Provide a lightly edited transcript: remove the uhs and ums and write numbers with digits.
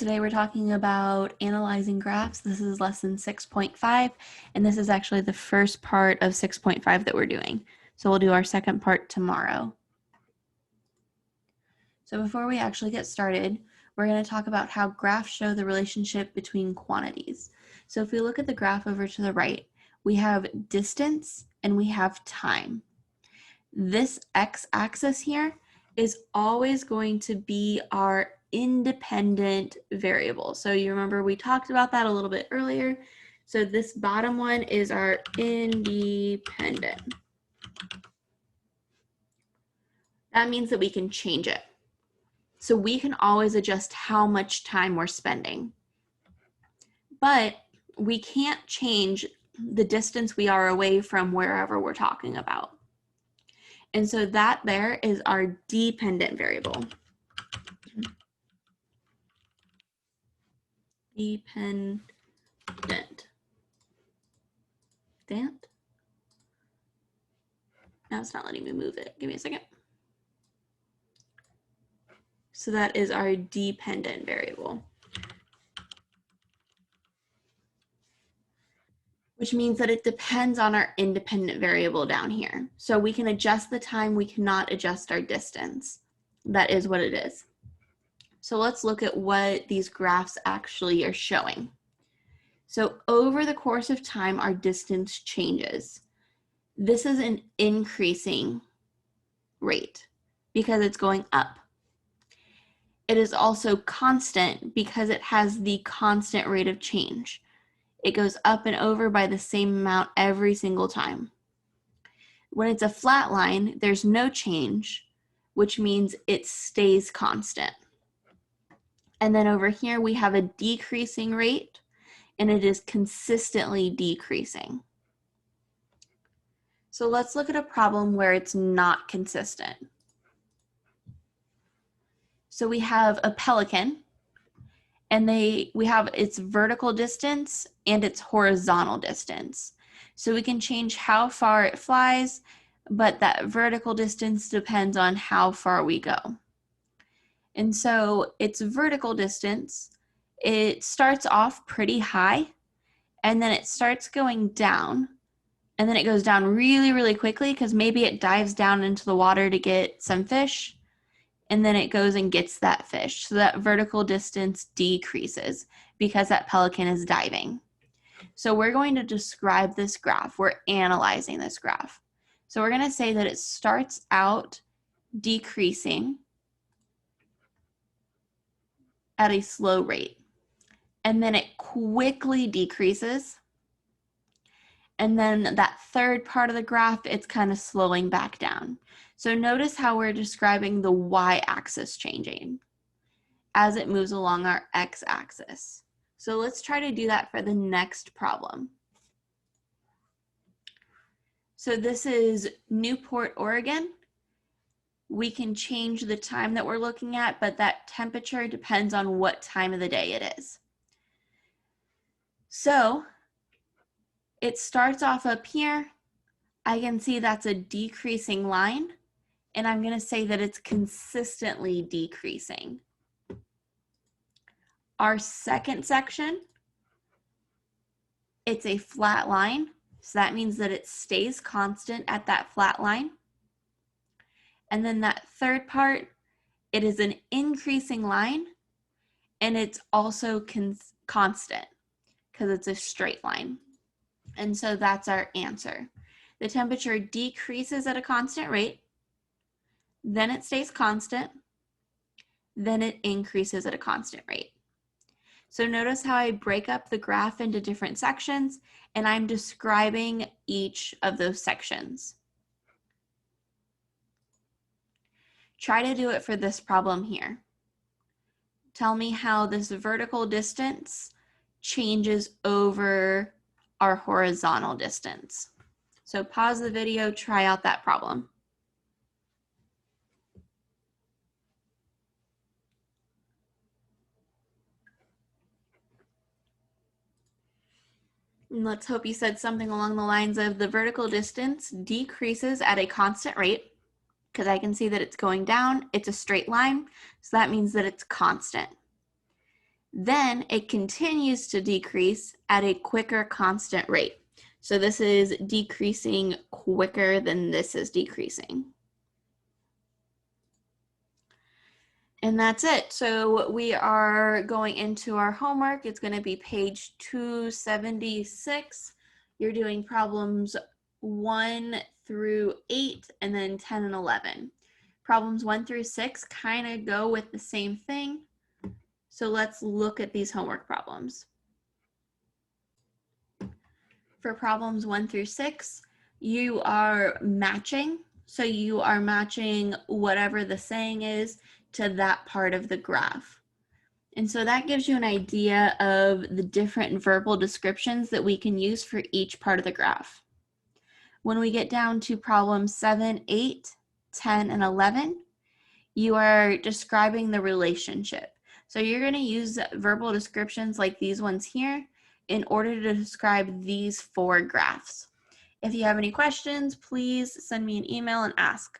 Today we're talking about analyzing graphs. This is lesson 6.5, and this is actually the first part of 6.5 that we're doing. So we'll do our second part tomorrow. So before we actually get started, we're going to talk about how graphs show the relationship between quantities. So if we look at the graph over to the right, we have distance and we have time. This x-axis here is always going to be our independent variable. So you remember we talked about that a little bit earlier. So this bottom one is our independent. That means that we can change it. So we can always adjust how much time we're spending. But we can't change the distance we are away from wherever we're talking about. And so that there is our dependent variable. Dependent. Now it's not letting me move it. Give me a second. So that is our dependent variable, which means that it depends on our independent variable down here. So we can adjust the time, we cannot adjust our distance. That is what it is. So let's look at what these graphs actually are showing. So over the course of time, our distance changes. This is an increasing rate because it's going up. It is also constant because it has the constant rate of change. It goes up and over by the same amount every single time. When it's a flat line, there's no change, which means it stays constant. And then over here, we have a decreasing rate, and it is consistently decreasing. So let's look at a problem where it's not consistent. So we have a pelican, and we have its vertical distance and its horizontal distance. So we can change how far it flies, but that vertical distance depends on how far we go. And so its vertical distance, it starts off pretty high, and then it starts going down, and then it goes down really, really quickly because maybe it dives down into the water to get some fish, and then it goes and gets that fish. So that vertical distance decreases because that pelican is diving. So we're going to describe this graph. We're analyzing this graph. So we're going to say that it starts out decreasing at a slow rate, and then it quickly decreases. And then that third part of the graph, it's kind of slowing back down. So notice how we're describing the y-axis changing as it moves along our x-axis. So let's try to do that for the next problem. So this is Newport, Oregon. We can change the time that we're looking at, but that temperature depends on what time of the day it is. So it starts off up here. I can see that's a decreasing line, and I'm going to say that it's consistently decreasing. Our second section, it's a flat line, so that means that it stays constant at that flat line. And then that third part, it is an increasing line, and it's also constant because it's a straight line. And so that's our answer. The temperature decreases at a constant rate, then it stays constant, then it increases at a constant rate. So notice how I break up the graph into different sections, and I'm describing each of those sections. Try to do it for this problem here. Tell me how this vertical distance changes over our horizontal distance. So pause the video, try out that problem. And let's hope you said something along the lines of the vertical distance decreases at a constant rate, because I can see that it's going down. It's a straight line, so that means that it's constant. Then it continues to decrease at a quicker constant rate. So this is decreasing quicker than this is decreasing. And that's it. So we are going into our homework. It's going to be page 276. You're doing problems 1 through 8 and then 10 and 11. Problems 1 through 6 kind of go with the same thing. So let's look at these homework problems. For problems 1 through 6, you are matching. So you are matching whatever the saying is to that part of the graph. And so that gives you an idea of the different verbal descriptions that we can use for each part of the graph. When we get down to problems 7, 8, 10, and 11, you are describing the relationship. So you're going to use verbal descriptions like these ones here in order to describe these 4 graphs. If you have any questions, please send me an email and ask.